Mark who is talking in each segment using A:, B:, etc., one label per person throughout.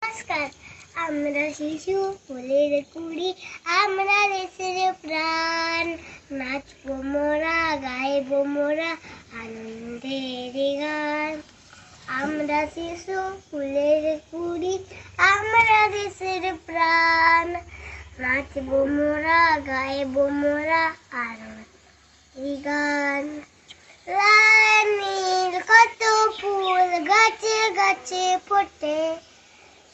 A: নমস্কার। আমরা শিশু ফুলের কুড়ি, আমরা দেশের প্রাণ। নাচবো মোরা, গাইবো মোরা আনন্দের গান। আমরা শিশু ফুলের কুড়ি, আমরা দেশের প্রাণ। নাচবো মোরা, গাইবো মোরা আনন্দের গান। লাল নীল কত ফুল গাছে গাছে ফোটে,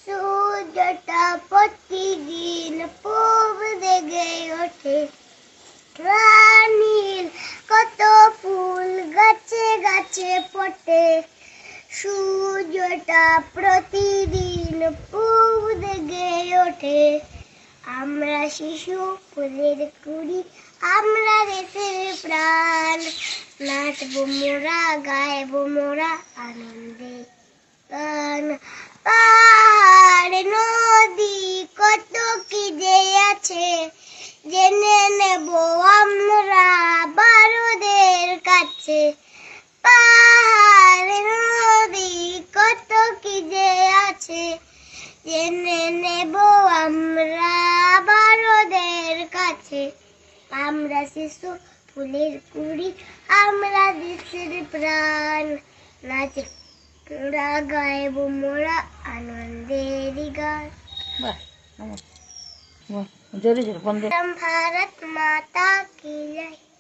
A: সূর্যটা প্রতিদিন পূব দিকে ওঠে। লাল নীল কত ফুল গাছে গাছে ফোটে, সূর্যটা প্রতিদিন পূব দিকে ওঠে। আমরা শিশু ফুলের কুড়ি, আমরা দেশের প্রাণ। নাচবো মোরা, গাইবো মোরা আনন্দে গান। পাহাড় নদী কত কি যে আছে, জেনে নেব আমরা বারোদের কাছে। পাহাড় নদী কত কি যে আছে, জেনে নেব আমরা বারোদের কাছে। আমরা শিশু ফুলের কুড়ি, আমরা দেশের প্রাণ। নাচ মোরা, গাইবো মোরা আনন্দের গান।
B: জোরে জোরে বন্ধ।
A: भारत माता की जय।